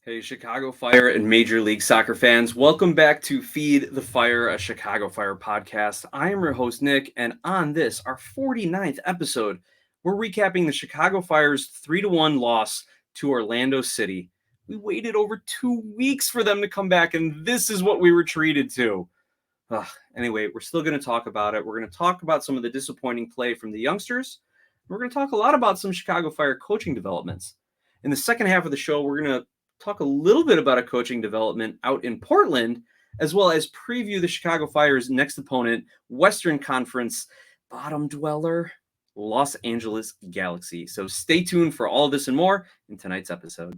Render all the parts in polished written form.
Hey, Chicago Fire and Major League Soccer fans. Welcome back to Feed the Fire, a Chicago Fire podcast. I am your host, Nick, and on this, our 49th episode, we're recapping the Chicago Fire's 3-1 loss to Orlando City. We waited over 2 weeks for them to come back, and this is what we were treated to. Anyway, we're still going to talk about it. We're going to talk about some of the disappointing play from the youngsters. We're going to talk a lot about some Chicago Fire coaching developments. In the second half of the show, we're going to talk a little bit about a coaching development out in Portland, as well as preview the Chicago Fire's next opponent, Western Conference bottom dweller, Los Angeles Galaxy. So stay tuned for all of this and more in tonight's episode.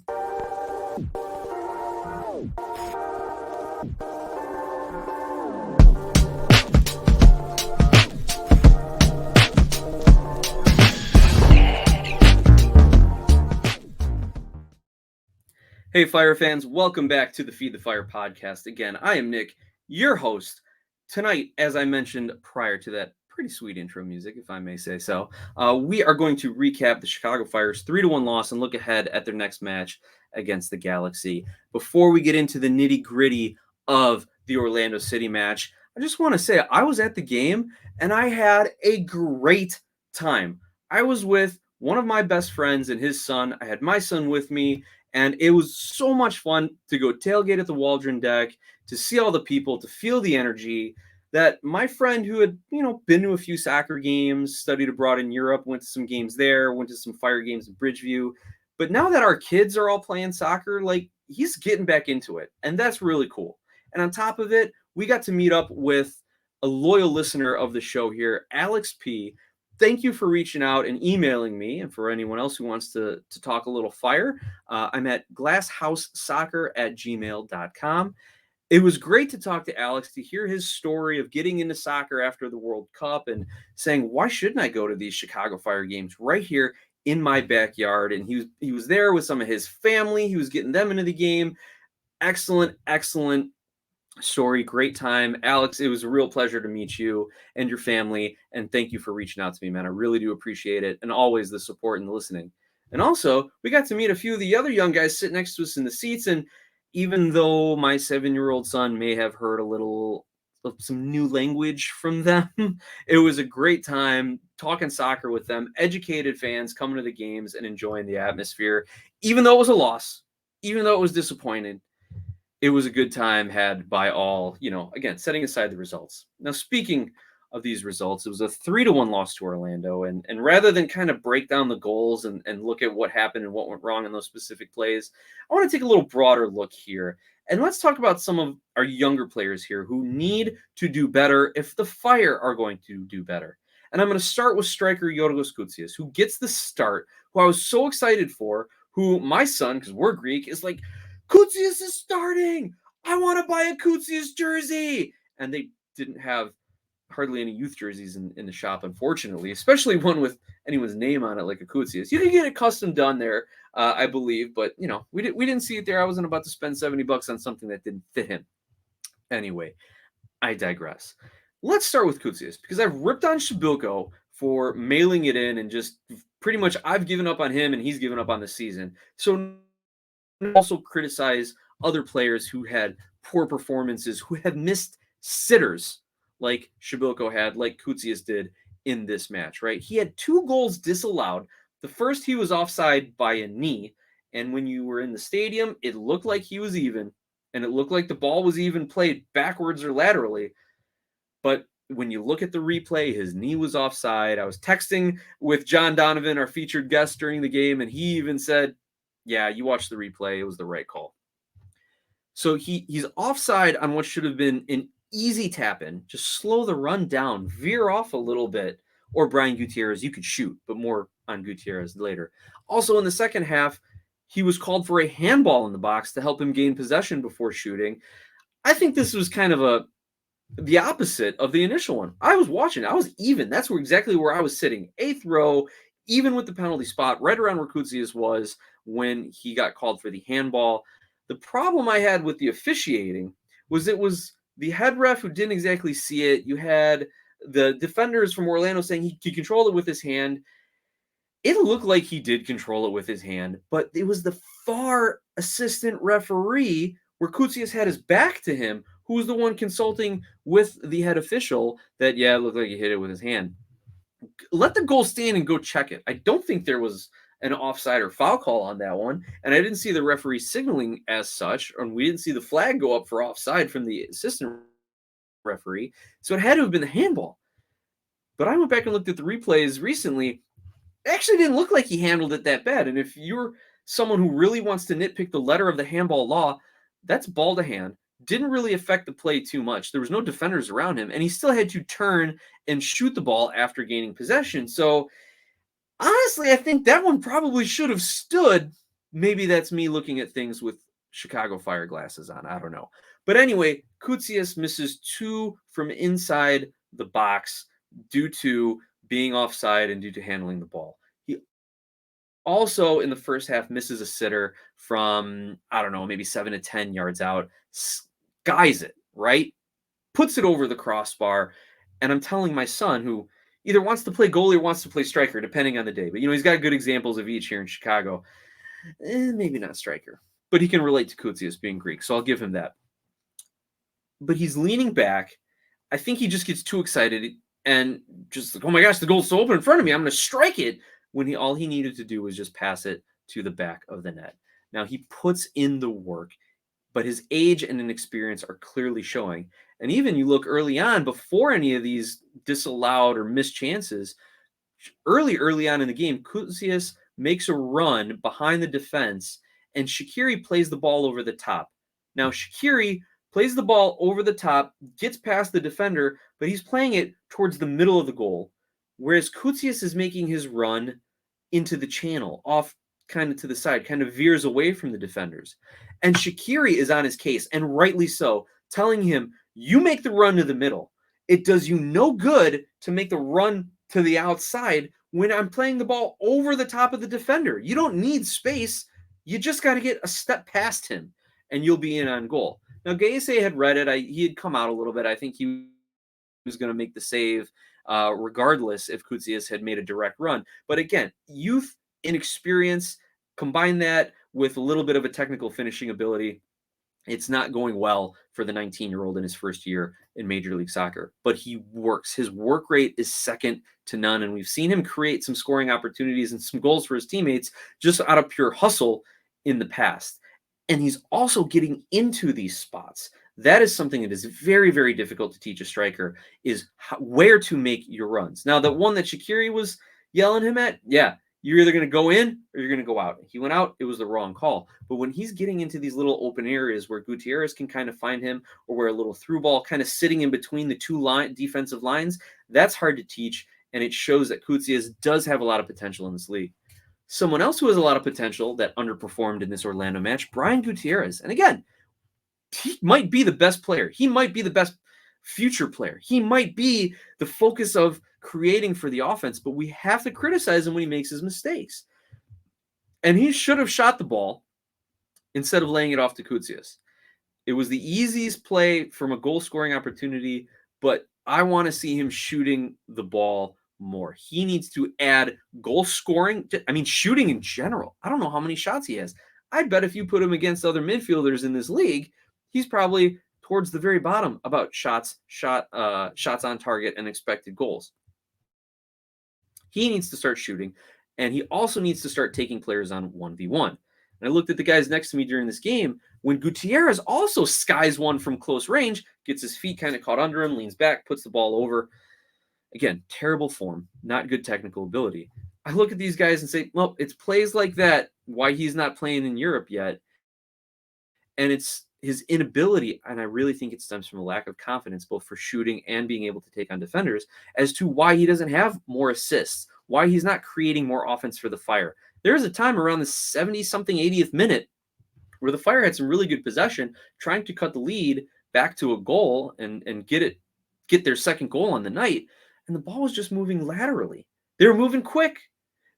Hey, Fire fans, welcome back to the Feed the Fire podcast. Again, I am Nick, your host. Tonight, as I mentioned prior to that pretty sweet intro music, if I may say so, we are going to recap the Chicago Fire's 3-1 loss and look ahead at their next match against the Galaxy. Before we get into the nitty-gritty of the Orlando City match, I just want to say I was at the game and I had a great time. I was with one of my best friends and his son. I had my son with me. And it was so much fun to go tailgate at the Waldron deck, to see all the people, to feel the energy that my friend who had, been to a few soccer games, studied abroad in Europe, went to some games there, went to some Fire games in Bridgeview. But now that our kids are all playing soccer, he's getting back into it. And that's really cool. And on top of it, we got to meet up with a loyal listener of the show here, Alex P. Thank you for reaching out and emailing me. And for anyone else who wants to talk a little fire, I'm at glasshousesoccer@gmail.com. It was great to talk to Alex, to hear his story of getting into soccer after the World Cup and saying, why shouldn't I go to these Chicago Fire games right here in my backyard? And he was there with some of his family. He was getting them into the game. Excellent story. Great time. Alex, it was a real pleasure to meet you and your family. And thank you for reaching out to me, man. I really do appreciate it. And always the support and the listening. And also, we got to meet a few of the other young guys sitting next to us in the seats. And even though my 7-year-old son may have heard a little of some new language from them, it was a great time talking soccer with them, educated fans coming to the games and enjoying the atmosphere. Even though it was a loss, even though it was disappointing, it was a good time had by all, again, setting aside the results. Now, speaking of these results, it was a 3-1 loss to Orlando. And rather than kind of break down the goals and look at what happened and what went wrong in those specific plays, I want to take a little broader look here. And let's talk about some of our younger players here who need to do better if the Fire are going to do better. And I'm going to start with striker Georgos Koutsias, who gets the start, who I was so excited for, who my son, because we're Greek, is like, Koutsias is starting. I want to buy a Koutsias jersey. And they didn't have hardly any youth jerseys in the shop, unfortunately, especially one with anyone's name on it like a Koutsias. You can get it custom done there, I believe, but we didn't see it there. I wasn't about to spend $70 on something that didn't fit him. Anyway, I digress. Let's start with Koutsias because I've ripped on Shabilko for mailing it in and just pretty much I've given up on him and he's given up on the season. So also criticize other players who had poor performances, who have missed sitters like Shabilko had, like Koutsias did in this match, right? He had 2 goals disallowed. The first, he was offside by a knee. And when you were in the stadium, it looked like he was even. And it looked like the ball was even played backwards or laterally. But when you look at the replay, his knee was offside. I was texting with John Donovan, our featured guest during the game, and he even said, yeah, you watched the replay. It was the right call. So he's offside on what should have been an easy tap in. Just slow the run down, veer off a little bit. Or Brian Gutierrez, you could shoot, but more on Gutierrez later. Also in the second half, he was called for a handball in the box to help him gain possession before shooting. I think this was kind of the opposite of the initial one. I was watching. I was even. That's exactly where I was sitting. 8th row, even with the penalty spot, right around where Koutsias was when he got called for the handball. The problem I had with the officiating was it was the head ref who didn't exactly see it. You had the defenders from Orlando saying he controlled it with his hand. It looked like he did control it with his hand, but it was the far assistant referee where Koutsias had his back to him, who was the one consulting with the head official that, yeah, it looked like he hit it with his hand. Let the goal stand and go check it. I don't think there was an offside or foul call on that one, and I didn't see the referee signaling as such, and we didn't see the flag go up for offside from the assistant referee, so it had to have been the handball. But I went back and looked at the replays recently. It actually didn't look like he handled it that bad. And if you're someone who really wants to nitpick the letter of the handball law, that's ball to hand. Didn't really affect the play too much. There was no defenders around him, and he still had to turn and shoot the ball after gaining possession. So honestly, I think that one probably should have stood. Maybe that's me looking at things with Chicago Fire glasses on. I don't know. But anyway, Koutsias misses 2 from inside the box due to being offside and due to handling the ball. He also, in the first half, misses a sitter from, I don't know, maybe 7 to 10 yards out, skies it, right? Puts it over the crossbar. And I'm telling my son, who either wants to play goalie or wants to play striker, depending on the day. But, he's got good examples of each here in Chicago. Maybe not striker. But he can relate to Koutsias being Greek, so I'll give him that. But he's leaning back. I think he just gets too excited and just like, oh my gosh, the goal's so open in front of me. I'm going to strike it. When all he needed to do was just pass it to the back of the net. Now he puts in the work, but his age and inexperience are clearly showing. And even you look early on, before any of these disallowed or missed chances, early on in the game, Koutsias makes a run behind the defense, and Shaqiri plays the ball over the top. Now Shaqiri plays the ball over the top, gets past the defender, but he's playing it towards the middle of the goal, whereas Koutsias is making his run into the channel, off kind of to the side, kind of veers away from the defenders. And Shaqiri is on his case, and rightly so, telling him, you make the run to the middle. It does you no good to make the run to the outside when I'm playing the ball over the top of the defender. You don't need space. You just got to get a step past him, and you'll be in on goal. Now, Gayese had read it. He had come out a little bit. I think he was going to make the save regardless if Koutsias had made a direct run. But again, youth, inexperience, combine that with a little bit of a technical finishing ability, it's not going well for the 19-year-old in his first year in Major League Soccer. But he works. His work rate is second to none, and we've seen him create some scoring opportunities and some goals for his teammates just out of pure hustle in the past. And he's also getting into these spots. That is something that is very, very difficult to teach a striker, is where to make your runs. Now, the one that Shaqiri was yelling him at, yeah, you're either going to go in or you're going to go out. He went out, it was the wrong call. But when he's getting into these little open areas where Gutierrez can kind of find him, or where a little through ball kind of sitting in between the two defensive lines, that's hard to teach, and it shows that Koutsias does have a lot of potential in this league. Someone else who has a lot of potential that underperformed in this Orlando match, Brian Gutierrez. And again, he might be the best player. He might be the best future player. He might be the focus of creating for the offense, but we have to criticize him when he makes his mistakes. And he should have shot the ball instead of laying it off to Koutsias. It was the easiest play from a goal-scoring opportunity, but I want to see him shooting the ball more. He needs to add goal scoring. I mean, shooting in general. I don't know how many shots he has. I bet if you put him against other midfielders in this league, he's probably towards the very bottom about shots on target and expected goals. He needs to start shooting, and he also needs to start taking players on 1v1. And I looked at the guys next to me during this game when Gutierrez also skies one from close range, gets his feet kind of caught under him, leans back, puts the ball over. Again, terrible form, not good technical ability. I look at these guys and say, well, it's plays like that why he's not playing in Europe yet. And it's his inability, and I really think it stems from a lack of confidence, both for shooting and being able to take on defenders, as to why he doesn't have more assists, why he's not creating more offense for the Fire. There was a time around the 70-something, 80th minute where the Fire had some really good possession, trying to cut the lead back to a goal and get their second goal on the night, and the ball was just moving laterally. They were moving quick.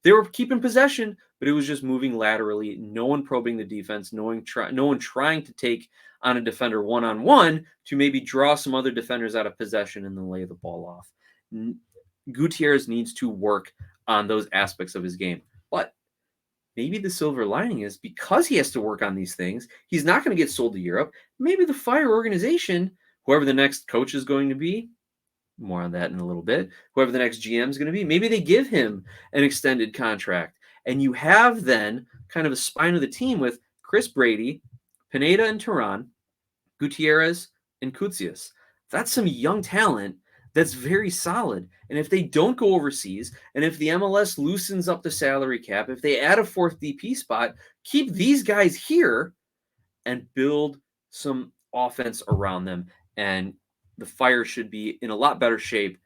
They were keeping possession, but it was just moving laterally. No one probing the defense. No one trying to take on a defender one-on-one to maybe draw some other defenders out of possession and then lay the ball off. Gutierrez needs to work on those aspects of his game. But maybe the silver lining is because he has to work on these things, he's not going to get sold to Europe. Maybe the Fire organization, whoever the next coach is going to be, more on that in a little bit, whoever the next GM is going to be, maybe they give him an extended contract. And you have then kind of a spine of the team with Chris Brady, Pineda and Tehran, Gutierrez, and Koutsias. That's some young talent that's very solid. And if they don't go overseas, and if the MLS loosens up the salary cap, if they add a fourth DP spot, keep these guys here and build some offense around them. And the Fire should be in a lot better shape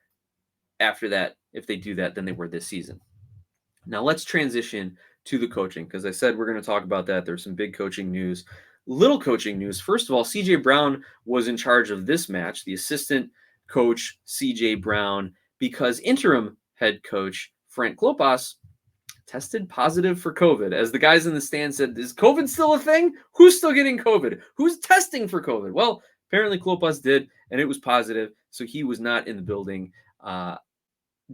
after that if they do that than they were this season. Now let's transition to the coaching, because I said we're going to talk about that. There's some big coaching news. Little coaching news. First of all, CJ Brown was in charge of this match, the assistant coach CJ Brown, because interim head coach Frank Klopas tested positive for COVID. As the guys in the stand said, is COVID still a thing? Who's still getting COVID? Who's testing for COVID? Well, apparently Klopas did, and it was positive, so he was not in the building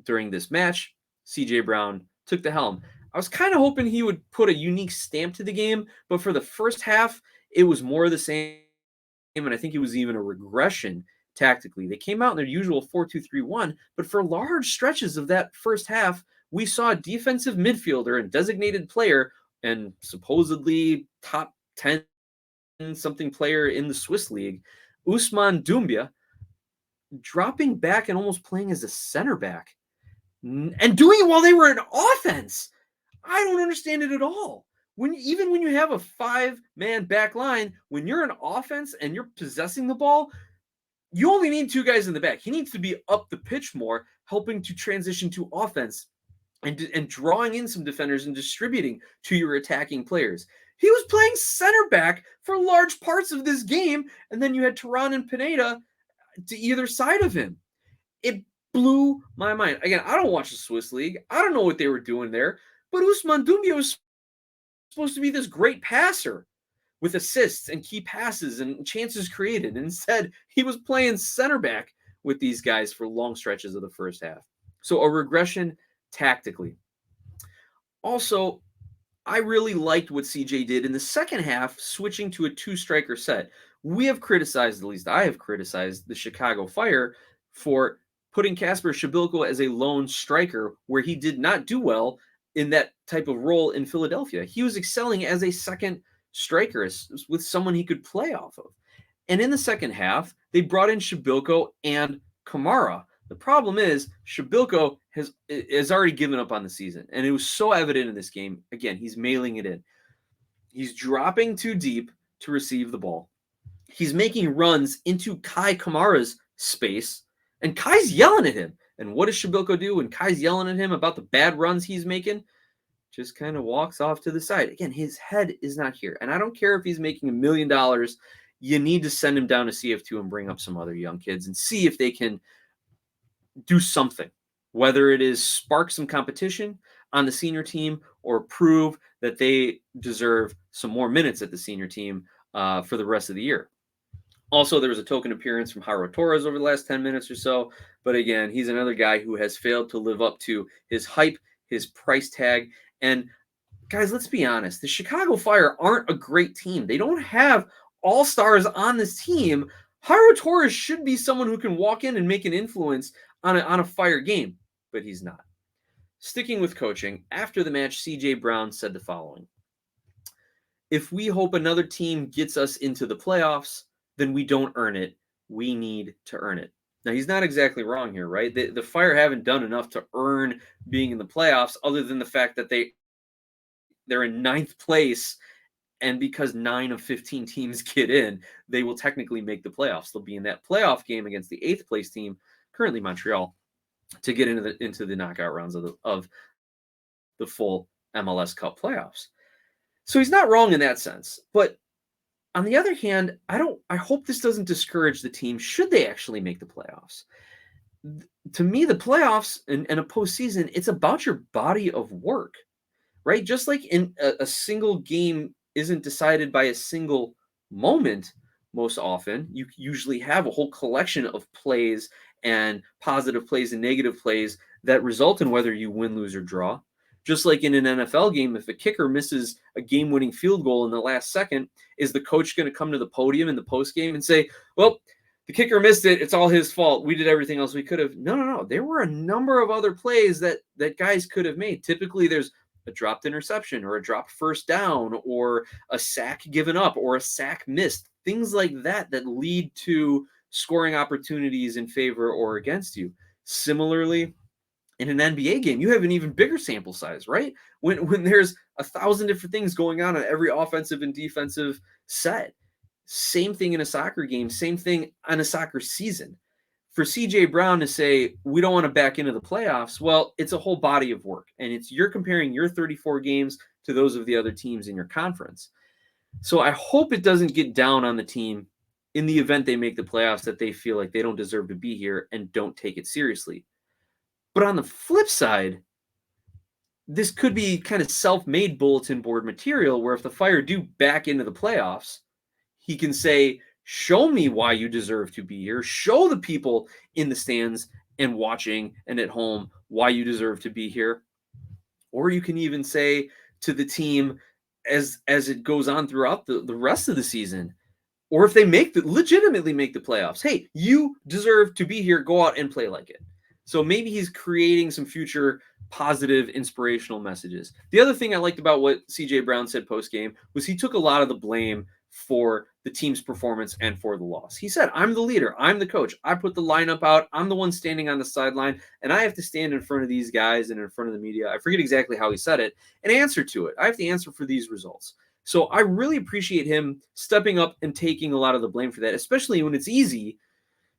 during this match. CJ Brown took the helm. I was kind of hoping he would put a unique stamp to the game, but for the first half, it was more of the same, and I think it was even a regression tactically. They came out in their usual 4-2-3-1, but for large stretches of that first half, we saw a defensive midfielder and designated player and supposedly top 10 something player in the Swiss league, Ousmane Doumbia, dropping back and almost playing as a center back and doing it while they were in offense. I don't understand it at all. Even when you have a 5-man back line, when you're in offense and you're possessing the ball, you only need 2 guys in the back. He needs to be up the pitch more, helping to transition to offense and drawing in some defenders and distributing to your attacking players. He was playing center back for large parts of this game, and then you had Tehran and Pineda to either side of him. It blew my mind. Again, I don't watch the Swiss League. I don't know what they were doing there, but Ousmane Doumbia was supposed to be this great passer with assists and key passes and chances created. And instead, he was playing center back with these guys for long stretches of the first half. So a regression tactically. Also, I really liked what CJ did in the second half, switching to a 2-striker set. We have criticized, at least I have criticized, the Chicago Fire for putting Kasper Shabilko as a lone striker, where he did not do well in that type of role in Philadelphia. He was excelling as a second striker with someone he could play off of. And in the second half, they brought in Shabilko and Kamara. The problem is Shabilko has already given up on the season, and it was so evident in this game. Again, he's mailing it in. He's dropping too deep to receive the ball. He's making runs into Kai Kamara's space, and Kai's yelling at him. And what does Shabilko do when Kai's yelling at him about the bad runs he's making? Just kind of walks off to the side. Again, his head is not here. And I don't care if he's making $1 million. You need to send him down to CF2 and bring up some other young kids and see if they can do something, whether it is spark some competition on the senior team or prove that they deserve some more minutes at the senior team for the rest of the year. Also, there was a token appearance from Jairo Torres over the last 10 minutes or so. But again, he's another guy who has failed to live up to his hype, his price tag. And guys, let's be honest. The Chicago Fire aren't a great team. They don't have all-stars on this team. Jairo Torres should be someone who can walk in and make an influence on a Fire game, but he's not. Sticking with coaching, after the match, CJ Brown said the following: if we hope another team gets us into the playoffs, then we don't earn it. We need to earn it. Now, he's not exactly wrong here, right? The Fire haven't done enough to earn being in the playoffs, other than the fact that they're in 9th place, and because 9 of 15 teams get in, they will technically make the playoffs. They'll be in that playoff game against the 8th place team, currently Montreal, to get into the knockout rounds of the full MLS Cup playoffs. So he's not wrong in that sense. But on the other hand, I hope this doesn't discourage the team should they actually make the playoffs. To me, the playoffs and a postseason, it's about your body of work, right? Just like in a single game isn't decided by a single moment. Most often, you usually have a whole collection of plays and positive plays and negative plays that result in whether you win, lose, or draw. Just like in an NFL game, if a kicker misses a game-winning field goal in the last second, is the coach going to come to the podium in the postgame and say, well, the kicker missed it. It's all his fault. We did everything else we could have. No. There were a number of other plays that guys could have made. Typically, there's a dropped interception or a dropped first down or a sack given up or a sack missed. Things like that lead to scoring opportunities in favor or against you. Similarly, in an NBA game, you have an even bigger sample size, right? When there's 1,000 different things going on every offensive and defensive set. Same thing in a soccer game, same thing on a soccer season. For CJ Brown to say, we don't want to back into the playoffs, well, it's a whole body of work. And you're comparing your 34 games to those of the other teams in your conference. So I hope it doesn't get down on the team in the event they make the playoffs that they feel like they don't deserve to be here and don't take it seriously. But on the flip side, this could be kind of self-made bulletin board material where if the Fire do back into the playoffs, he can say, show me why you deserve to be here. Show the people in the stands and watching and at home why you deserve to be here. Or you can even say to the team as it goes on throughout the rest of the season, or if they legitimately make the playoffs, hey, you deserve to be here. Go out and play like it. So maybe he's creating some future positive, inspirational messages. The other thing I liked about what CJ Brown said post-game was he took a lot of the blame for the team's performance and for the loss. He said, I'm the leader. I'm the coach. I put the lineup out. I'm the one standing on the sideline, and I have to stand in front of these guys and in front of the media. I forget exactly how he said it, and answer to it. I have to answer for these results. So I really appreciate him stepping up and taking a lot of the blame for that, especially when it's easy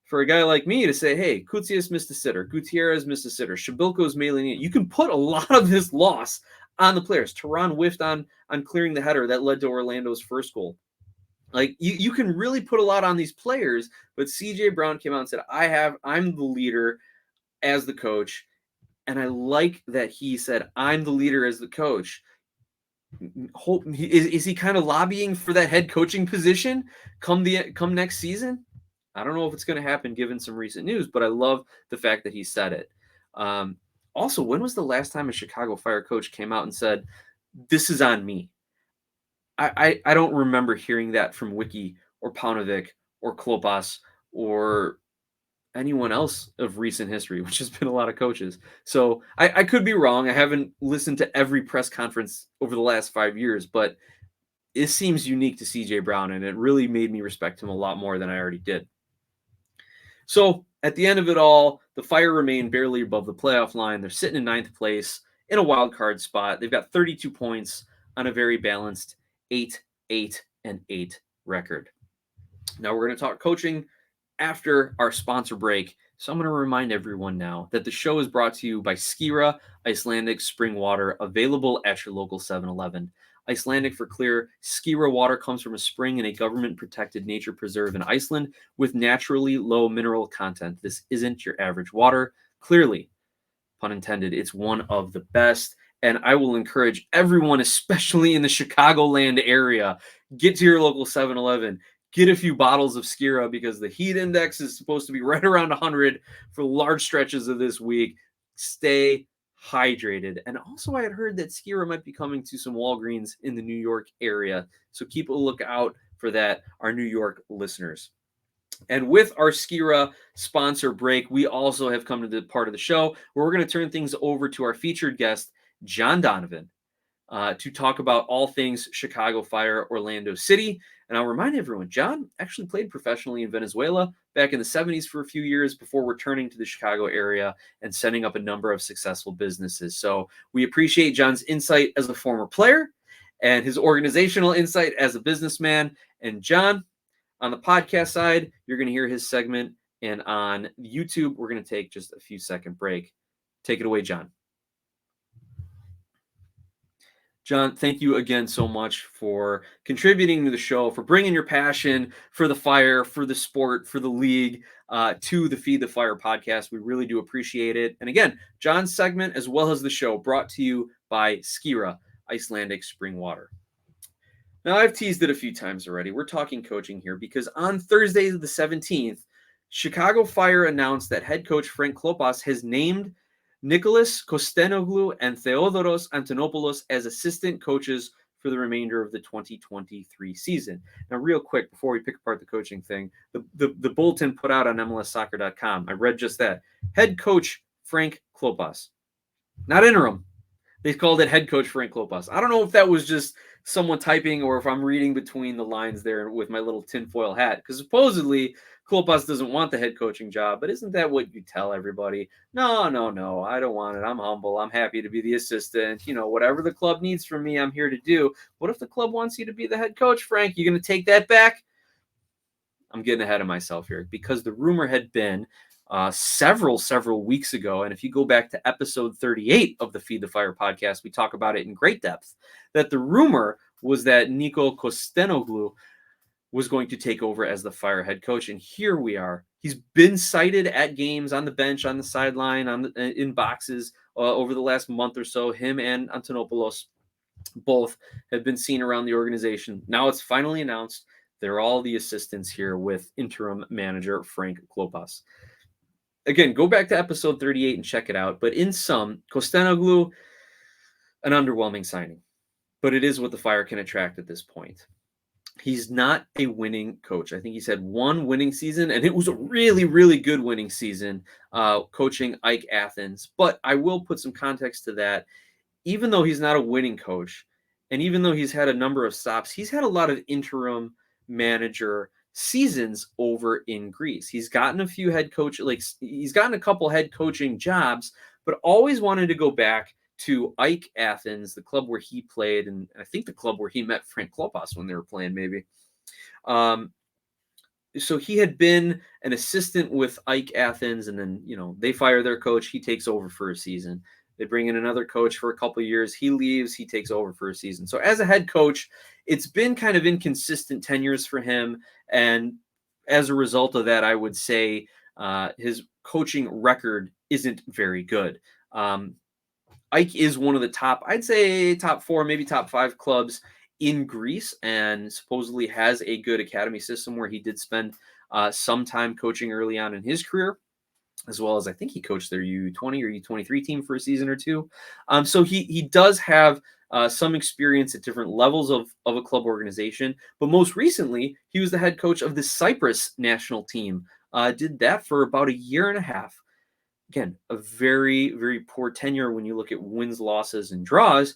for a guy like me to say, hey, Koutsias missed a sitter, Gutierrez missed a sitter, Shabilko's mailing in. You can put a lot of this loss on the players. Tehran whiffed on clearing the header that led to Orlando's first goal. Like you can really put a lot on these players, but CJ Brown came out and said, I'm the leader as the coach. And I like that he said, I'm the leader as the coach. Is he kind of lobbying for that head coaching position come next season? I don't know if it's going to happen given some recent news, but I love the fact that he said it. Also, when was the last time a Chicago Fire coach came out and said, this is on me? I don't remember hearing that from Wiki or Paunovic or Klopas or anyone else of recent history, which has been a lot of coaches. So I could be wrong. I haven't listened to every press conference over the last 5 years, but it seems unique to CJ Brown, and it really made me respect him a lot more than I already did. So at the end of it all, the Fire remain barely above the playoff line. They're sitting in 9th place in a wild card spot. They've got 32 points on a very balanced 8-8-8 record. Now we're going to talk coaching after our sponsor break. So I'm going to remind everyone now that the show is brought to you by Skira Icelandic Spring Water, available at your local 7-Eleven. Icelandic for clear, Skira water comes from a spring in a government-protected nature preserve in Iceland with naturally low mineral content. This isn't your average water. Clearly, pun intended, it's one of the best. And I will encourage everyone, especially in the Chicagoland area, get to your local 7-Eleven. Get a few bottles of Skira because the heat index is supposed to be right around 100 for large stretches of this week. Stay hydrated. And also I had heard that Skira might be coming to some Walgreens in the New York area. So keep a lookout for that, our New York listeners. And with our Skira sponsor break, we also have come to the part of the show where we're going to turn things over to our featured guest, John Donovan, to talk about all things Chicago Fire, Orlando City. And I'll remind everyone, John actually played professionally in Venezuela back in the 70s for a few years before returning to the Chicago area and setting up a number of successful businesses. So we appreciate John's insight as a former player and his organizational insight as a businessman. And John, on the podcast side, you're going to hear his segment. And on YouTube, we're going to take just a few second break. Take it away, John. John, thank you again so much for contributing to the show, for bringing your passion for the Fire, for the sport, for the league to the Feed the Fire podcast. We really do appreciate it. And again, John's segment, as well as the show, brought to you by Skira Icelandic Spring Water. Now, I've teased it a few times already. We're talking coaching here because on Thursday the 17th, Chicago Fire announced that head coach Frank Klopas has named Nicholas Kostenoglu and Theodoros Antonopoulos as assistant coaches for the remainder of the 2023 season. Now, real quick, before we pick apart the coaching thing, the bulletin put out on MLSsoccer.com, I read just that. Head coach Frank Klopas. Not interim. They called it head coach Frank Klopas. I don't know if that was just someone typing or if I'm reading between the lines there with my little tinfoil hat, because supposedly Klopas doesn't want the head coaching job, but isn't that what you tell everybody? No, I don't want it. I'm humble. I'm happy to be the assistant. Whatever the club needs from me, I'm here to do. What if the club wants you to be the head coach, Frank? You going to take that back? I'm getting ahead of myself here, because the rumor had been several weeks ago, and if you go back to episode 38 of the Feed the Fire podcast, we talk about it in great depth, that the rumor was that Niko Kostenoglu was going to take over as the Fire head coach, and here we are. He's been cited at games, on the bench, on the sideline, in boxes over the last month or so. Him and Antonopoulos both have been seen around the organization. Now it's finally announced they're all the assistants here with interim manager Frank Klopas. Again, go back to episode 38 and check it out. But in sum, Kostenoglu, an underwhelming signing. But it is what the Fire can attract at this point. He's not a winning coach. I think he's had one winning season, and it was a really, really good winning season coaching AEK Athens. But I will put some context to that. Even though he's not a winning coach, and even though he's had a number of stops, he's had a lot of interim manager seasons over in Greece. He's gotten a few he's gotten a couple head coaching jobs, but always wanted to go back to AEK Athens, the club where he played, and I think the club where he met Frank Klopas when they were playing, maybe. So he had been an assistant with AEK Athens, and then, they fire their coach. He takes over for a season. They bring in another coach for a couple of years. He leaves. He takes over for a season. So as a head coach, it's been kind of inconsistent tenures for him. And as a result of that, I would say his coaching record isn't very good. AEK is one of the top, I'd say top 4, maybe top 5 clubs in Greece, and supposedly has a good academy system where he did spend some time coaching early on in his career, as well as I think he coached their U20 or U23 team for a season or two. So he does have some experience at different levels of a club organization. But most recently, he was the head coach of the Cyprus national team. Did that for about a year and a half. Again, a very, very poor tenure when you look at wins, losses, and draws.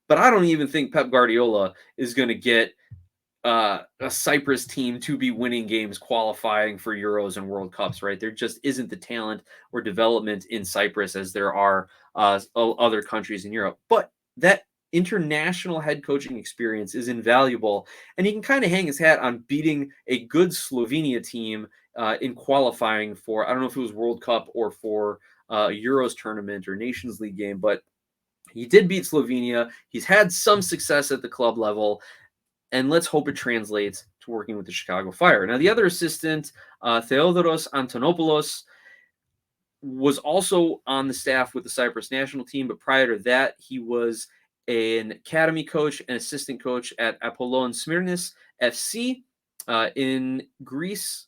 But I don't even think Pep Guardiola is going to get a Cyprus team to be winning games, qualifying for Euros and World Cups, right? There just isn't the talent or development in Cyprus as there are other countries in Europe. But that international head coaching experience is invaluable, and he can kind of hang his hat on beating a good Slovenia team in qualifying for, I don't know if it was World Cup or for Euros tournament or Nations League game, but he did beat Slovenia. He's had some success at the club level, and let's hope it translates to working with the Chicago Fire. Now, the other assistant, Theodoros Antonopoulos, was also on the staff with the Cyprus national team, but prior to that, he was an academy coach and assistant coach at Apollon Smyrnis FC in Greece.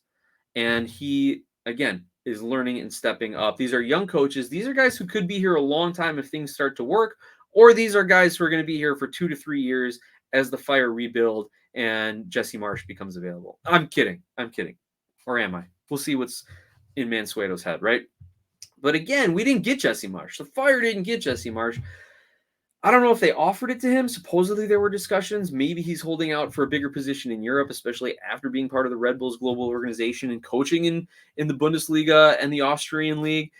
And he, again, is learning and stepping up. These are young coaches. These are guys who could be here a long time if things start to work, or these are guys who are going to be here for 2 to 3 years as the Fire rebuild and Jesse Marsch becomes available. I'm kidding. Or am I? We'll see what's in Mansueto's head, right? But again, we didn't get Jesse Marsch. The Fire didn't get Jesse Marsch. I don't know if they offered it to him. Supposedly there were discussions. Maybe he's holding out for a bigger position in Europe, especially after being part of the Red Bulls global organization and coaching in the Bundesliga and the Austrian league.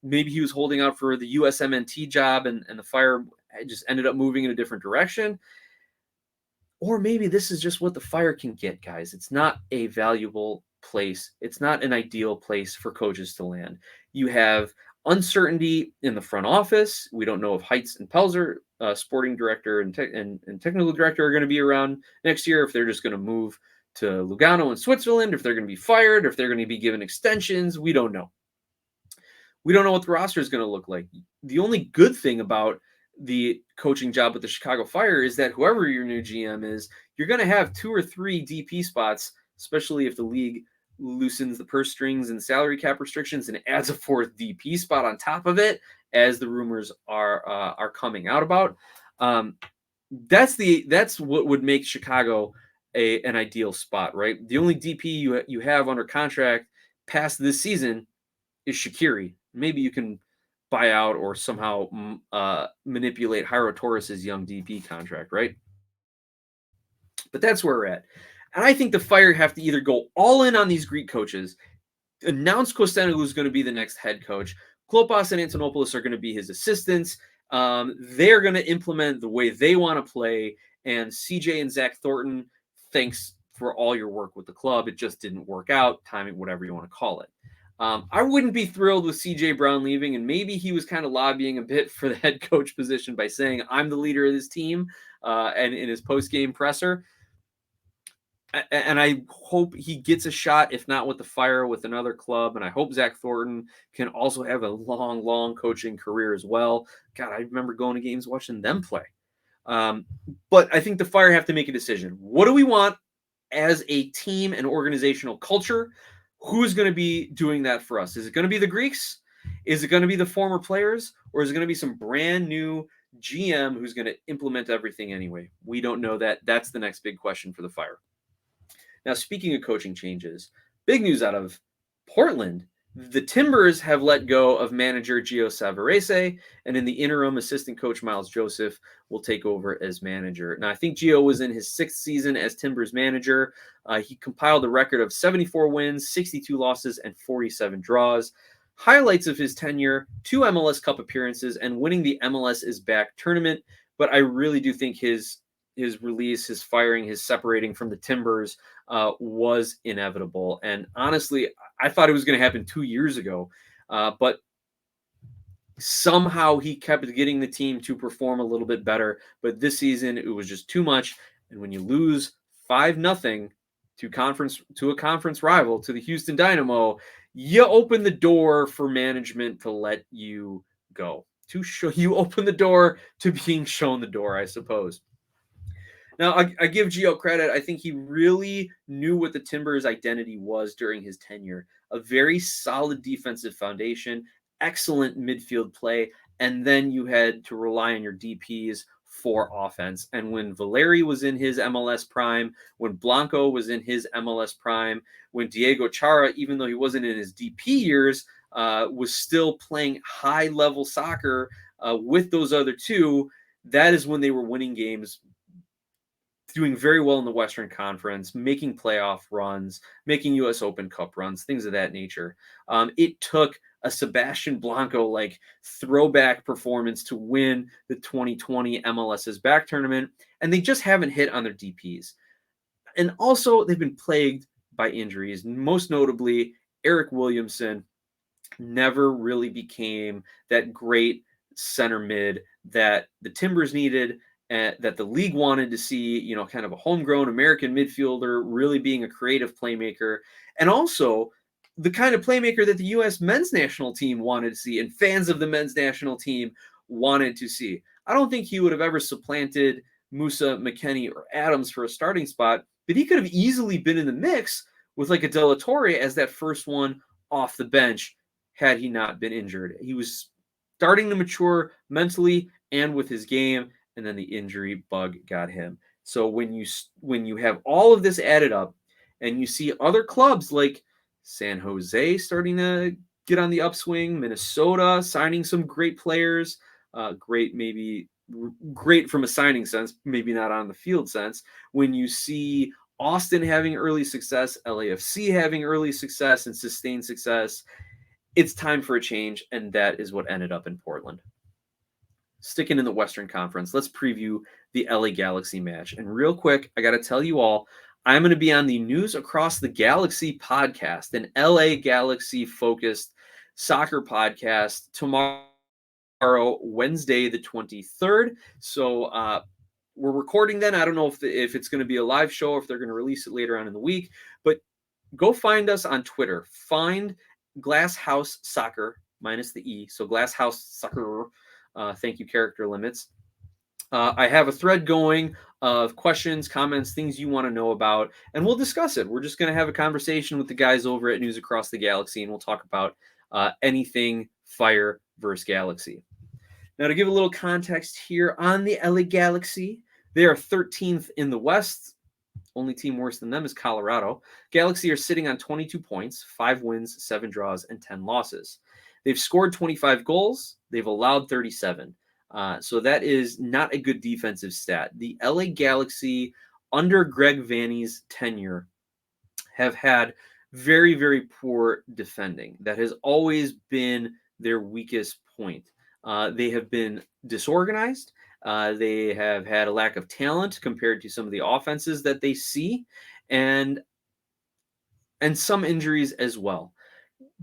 Maybe he was holding out for the USMNT job, and the Fire just ended up moving in a different direction. Or maybe this is just what the Fire can get, guys. It's not a valuable place. It's not an ideal place for coaches to land. You have uncertainty in the front office. We don't know if Heitz and Pelzer, sporting director and technical director, are going to be around next year, if they're just going to move to Lugano in Switzerland, if they're going to be fired, if they're going to be given extensions. We don't know. We don't know what the roster is going to look like. The only good thing about the coaching job with the Chicago Fire is that whoever your new GM is, you're going to have 2 or 3 DP spots, especially if the league loosens the purse strings and salary cap restrictions and adds a 4th DP spot on top of it. as the rumors are coming out about. That's what would make Chicago an ideal spot, right? The only DP you have under contract past this season is Shaqiri. Maybe you can buy out or somehow manipulate Jairo Torres's young DP contract, right? But that's where we're at. And I think the Fire have to either go all in on these Greek coaches, announce Kostenoglu is going to be the next head coach. Klopas and Antonopoulos are going to be his assistants. They're going to implement the way they want to play. And CJ and Zach Thornton, thanks for all your work with the club. It just didn't work out. Timing, whatever you want to call it. I wouldn't be thrilled with CJ Brown leaving, and maybe he was kind of lobbying a bit for the head coach position by saying, I'm the leader of this team, and in his post-game presser. And I hope he gets a shot, if not with the Fire, with another club. And I hope Zach Thornton can also have a long, long coaching career as well. God, I remember going to games watching them play. But I think the Fire have to make a decision. What do we want as a team and organizational culture? Who's going to be doing that for us? Is it going to be the Greeks? Is it going to be the former players? Or is it going to be some brand new GM who's going to implement everything anyway? We don't know that. That's the next big question for the Fire. Now, speaking of coaching changes, big news out of Portland. The Timbers have let go of manager Gio Savarese, and in the interim, assistant coach Miles Joseph will take over as manager. Now, I think Gio was in his 6th season as Timbers manager. He compiled a record of 74 wins, 62 losses, and 47 draws. Highlights of his tenure, 2 MLS Cup appearances, and winning the MLS is Back tournament. But I really do think his release, his firing, his separating from the Timbers was inevitable. And honestly, I thought it was going to happen 2 years ago, but somehow he kept getting the team to perform a little bit better. But this season, it was just too much. And when you lose 5-0 to a conference rival, to the Houston Dynamo, you open the door for management to let you go. You open the door to being shown the door, I suppose. Now, I give Gio credit. I think he really knew what the Timbers' identity was during his tenure. A very solid defensive foundation, excellent midfield play, and then you had to rely on your DPs for offense. And when Valeri was in his MLS prime, when Blanco was in his MLS prime, when Diego Chara, even though he wasn't in his DP years, was still playing high-level soccer with those other two, that is when they were winning games, doing very well in the Western Conference, making playoff runs, making U.S. Open Cup runs, things of that nature. It took a Sebastian Blanco-like throwback performance to win the 2020 MLS's Back tournament, and they just haven't hit on their DPs. And also, they've been plagued by injuries, most notably Eric Williamson never really became that great center mid that the Timbers needed, that the league wanted to see, kind of a homegrown American midfielder really being a creative playmaker, and also the kind of playmaker that the U.S. men's national team wanted to see and fans of the men's national team wanted to see. I don't think he would have ever supplanted Musa, McKennie, or Adams for a starting spot, but he could have easily been in the mix with like a De La Torre as that first one off the bench had he not been injured. He was starting to mature mentally and with his game, and then the injury bug got him. So when you have all of this added up, and you see other clubs like San Jose starting to get on the upswing, Minnesota signing some great players, great from a signing sense, maybe not on the field sense. When you see Austin having early success, LAFC having early success and sustained success, it's time for a change, and that is what ended up in Portland. Sticking in the Western Conference, let's preview the LA Galaxy match. And real quick, I got to tell you all, I'm going to be on the News Across the Galaxy podcast, an LA Galaxy-focused soccer podcast tomorrow, Wednesday the 23rd. So we're recording then. I don't know if it's going to be a live show or if they're going to release it later on in the week. But go find us on Twitter. Find Glass House Soccer, minus the E. So Glass House Soccer. Thank you, character limits. I have a thread going of questions, comments, things you want to know about, and we'll discuss it. We're just going to have a conversation with the guys over at News Across the Galaxy, and we'll talk about anything Fire versus Galaxy. Now, to give a little context here on the LA Galaxy, they are 13th in the West. Only team worse than them is Colorado. Galaxy are sitting on 22 points, 5 wins, 7 draws, and 10 losses. They've scored 25 goals. They've allowed 37. So that is not a good defensive stat. The LA Galaxy, under Greg Vanney's tenure, have had very, very poor defending. That has always been their weakest point. They have been disorganized. They have had a lack of talent compared to some of the offenses that they see, and some injuries as well.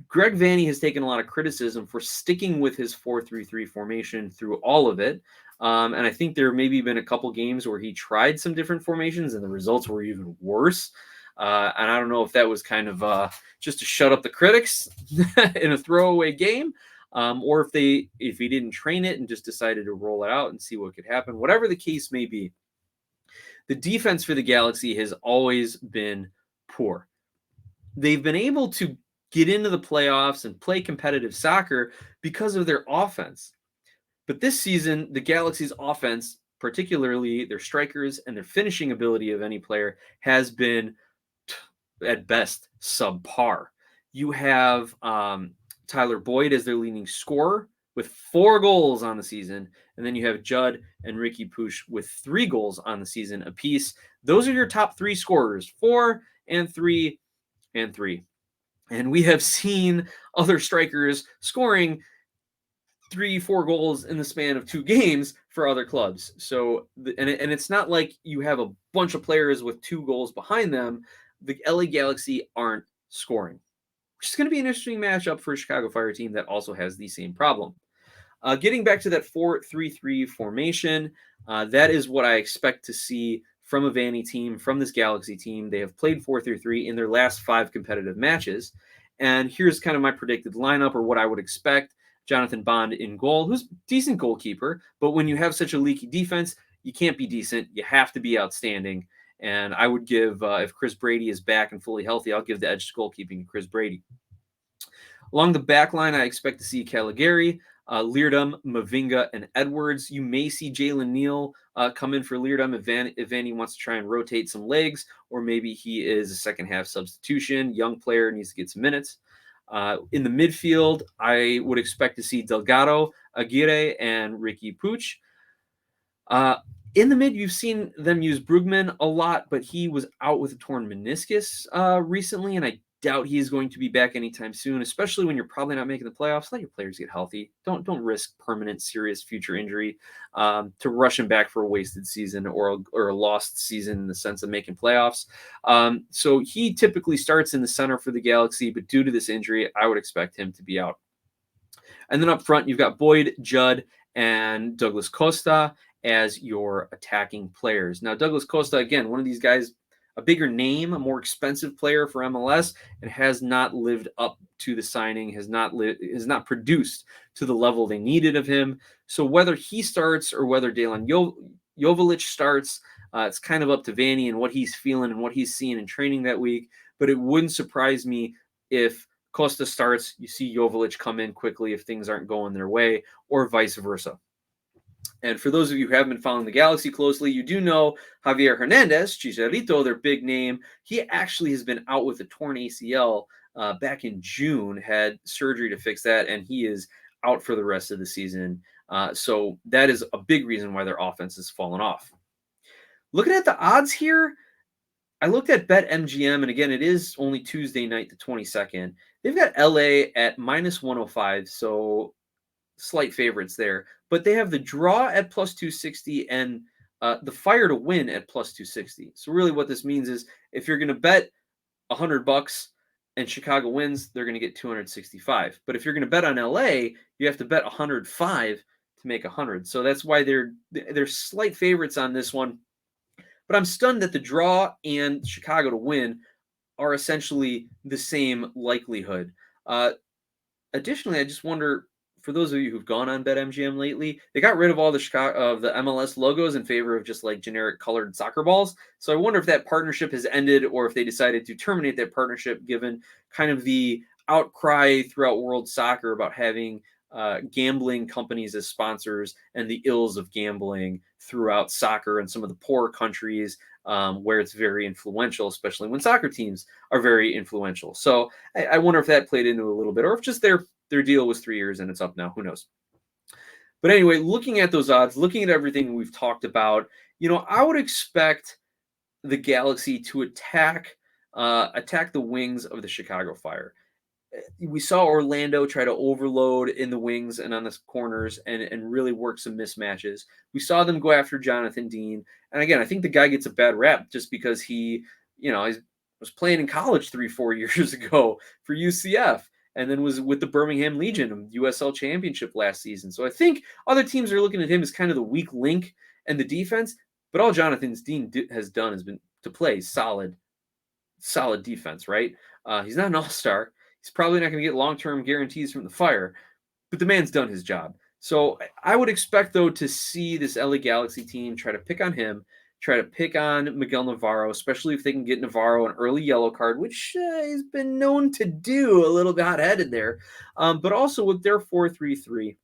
Greg Vanney has taken a lot of criticism for sticking with his 4-3-3 formation through all of it. And I think there maybe been a couple games where he tried some different formations and the results were even worse. And I don't know if that was kind of just to shut up the critics in a throwaway game, or if he didn't train it and just decided to roll it out and see what could happen. Whatever the case may be, the defense for the Galaxy has always been poor. They've been able to get into the playoffs and play competitive soccer because of their offense. But this season, the Galaxy's offense, particularly their strikers and their finishing ability of any player, has been at best subpar. You have Tyler Boyd as their leading scorer with 4 goals on the season, and then you have Judd and Ricky Puig with 3 goals on the season apiece. Those are your top 3 scorers, 4 and 3 and 3. And we have seen other strikers scoring 3-4 goals in the span of 2 games for other clubs. So, and it's not like you have a bunch of players with 2 goals behind them. The LA Galaxy aren't scoring, which is going to be an interesting matchup for a Chicago Fire team that also has the same problem. Getting back to that 4-3-3 formation, that is what I expect to see from a Vanney team, from this Galaxy team. They have played 4-3-3 in their last 5 competitive matches. And here's kind of my predicted lineup, or what I would expect. Jonathan Bond in goal, who's a decent goalkeeper, but when you have such a leaky defense, you can't be decent. You have to be outstanding. And I would give, if Chris Brady is back and fully healthy, I'll give the edge to goalkeeping to Chris Brady. Along the back line, I expect to see Caligari, Leardom, Mavinga, and Edwards. You may see Jalen Neal come in for Leardom if Vanney wants to try and rotate some legs, or maybe he is a second-half substitution. Young player, needs to get some minutes. In the midfield, I would expect to see Delgado, Aguirre, and Ricky Puig. In the mid, you've seen them use Brugman a lot, but he was out with a torn meniscus recently, and I doubt he is going to be back anytime soon, especially when you're probably not making the playoffs. Let your players get healthy. Don't risk permanent, serious future injury to rush him back for a wasted season or a lost season in the sense of making playoffs. So he typically starts in the center for the Galaxy, but due to this injury, I would expect him to be out. And then up front, you've got Boyd, Judd, and Douglas Costa as your attacking players. Now, Douglas Costa, again, one of these guys, a bigger name, a more expensive player for MLS, and has not lived up to the signing, has not produced to the level they needed of him. So whether he starts or whether Dejan Joveljic starts, it's kind of up to Vanney and what he's feeling and what he's seeing in training that week. But it wouldn't surprise me if Costa starts, you see Joveljic come in quickly if things aren't going their way, or vice versa. And for those of you who haven't been following the Galaxy closely, you do know Javier Hernandez, Chicharito, their big name. He actually has been out with a torn ACL back in June, had surgery to fix that, and he is out for the rest of the season. So that is a big reason why their offense has fallen off. Looking at the odds here, I looked at BetMGM, and again, it is only Tuesday night, the 22nd. They've got LA at minus 105, so slight favorites there. But they have the draw at plus 260 and the Fire to win at plus 260. So really what this means is if you're going to bet $100 and Chicago wins, they're going to get 265. But if you're going to bet on LA, you have to bet 105 to make 100. So that's why they're slight favorites on this one. But I'm stunned that the draw and Chicago to win are essentially the same likelihood. Additionally, I just wonder, for those of you who've gone on BetMGM lately, they got rid of all the MLS logos in favor of just like generic colored soccer balls. So I wonder if that partnership has ended or if they decided to terminate that partnership given kind of the outcry throughout world soccer about having gambling companies as sponsors and the ills of gambling throughout soccer and some of the poorer countries where it's very influential, especially when soccer teams are very influential. So I wonder if that played into a little bit, or if just their deal was 3 years and it's up now. Who knows? But anyway, looking at those odds, looking at everything we've talked about, I would expect the Galaxy to attack the wings of the Chicago Fire. We saw Orlando try to overload in the wings and on the corners and really work some mismatches. We saw them go after Jonathan Dean. And again, I think the guy gets a bad rap just because he was playing in college 3-4 years ago for UCF and then was with the Birmingham Legion USL Championship last season. So I think other teams are looking at him as kind of the weak link in the defense. But all Jonathan Dean has done has been to play solid defense, right? He's not an all-star. He's probably not going to get long-term guarantees from the Fire, but the man's done his job. So I would expect, though, to see this LA Galaxy team try to pick on him, try to pick on Miguel Navarro, especially if they can get Navarro an early yellow card, which he's been known to do a little bit hot-headed there. But also with their 4-3-3,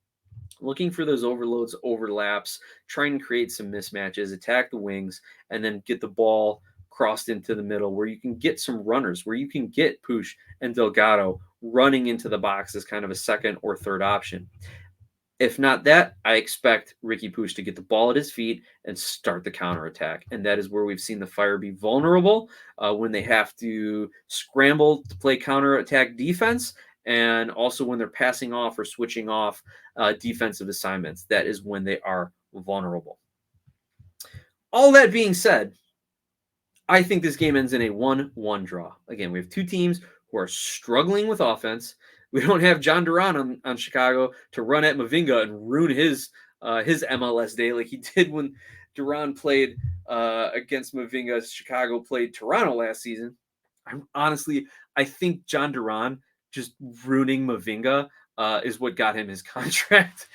looking for those overlaps, trying to create some mismatches, attack the wings, and then get the ball crossed into the middle where you can get some runners, where you can get Push and Delgado running into the box as kind of a second or third option. If not that, I expect Ricky Push to get the ball at his feet and start the counterattack. And that is where we've seen the Fire be vulnerable when they have to scramble to play counterattack defense. And also when they're passing off or switching off defensive assignments. That is when they are vulnerable. All that being said, I think this game ends in a 1-1 draw. Again, we have two teams who are struggling with offense. We don't have John Duran on Chicago to run at Mavinga and ruin his MLS day like he did when Duran played against Mavinga. Chicago played Toronto last season. I think John Duran just ruining Mavinga is what got him his contract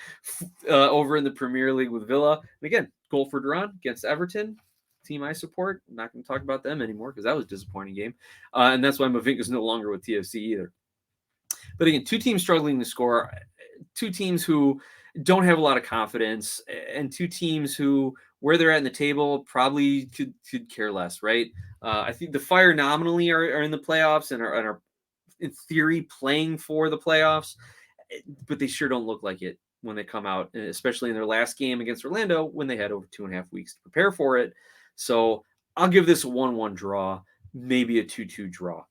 over in the Premier League with Villa. And again, goal for Duran against Everton. Team I support. I'm not going to talk about them anymore because that was a disappointing game. And that's why Mavinga's no longer with TFC either. But again, two teams struggling to score, two teams who don't have a lot of confidence, and two teams who, where they're at in the table, probably could care less, right? I think the Fire nominally are in the playoffs and are in theory playing for the playoffs, but they sure don't look like it when they come out, especially in their last game against Orlando when they had over 2.5 weeks to prepare for it. So I'll give this a 1-1 draw, maybe a 2-2 draw.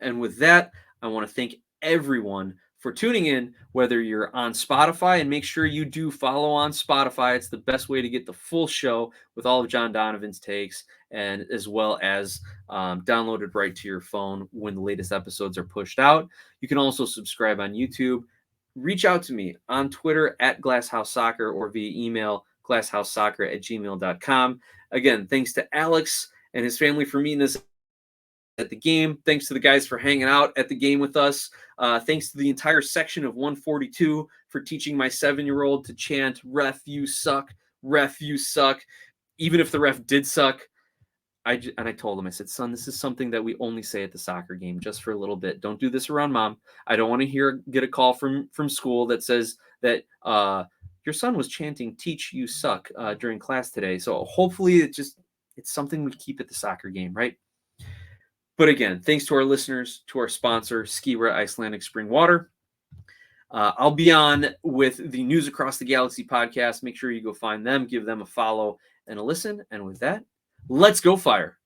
And with that, I want to thank everyone for tuning in, whether you're on Spotify, and make sure you do follow on Spotify. It's the best way to get the full show with all of John Donovan's takes, and as well as downloaded right to your phone when the latest episodes are pushed out. You can also subscribe on YouTube. Reach out to me on Twitter at GlassHouseSoccer or via email glasshouseSoccer@gmail.com. Again, thanks to Alex and his family for meeting us at the game. Thanks to the guys for hanging out at the game with us. Thanks to the entire section of 142 for teaching my 7-year-old to chant, "Ref, you suck. Ref, you suck." Even if the ref did suck. I told him, I said, "Son, this is something that we only say at the soccer game, just for a little bit. Don't do this around Mom. I don't want to get a call from school that says that your son was chanting 'Teach, you suck' during class today." So hopefully it's something we keep at the soccer game, right? But again, thanks to our listeners, to our sponsor, Skiwa Icelandic Spring Water. I'll be on with the News Across the Galaxy podcast. Make sure you go find them, give them a follow and a listen. And with that, let's go Fire.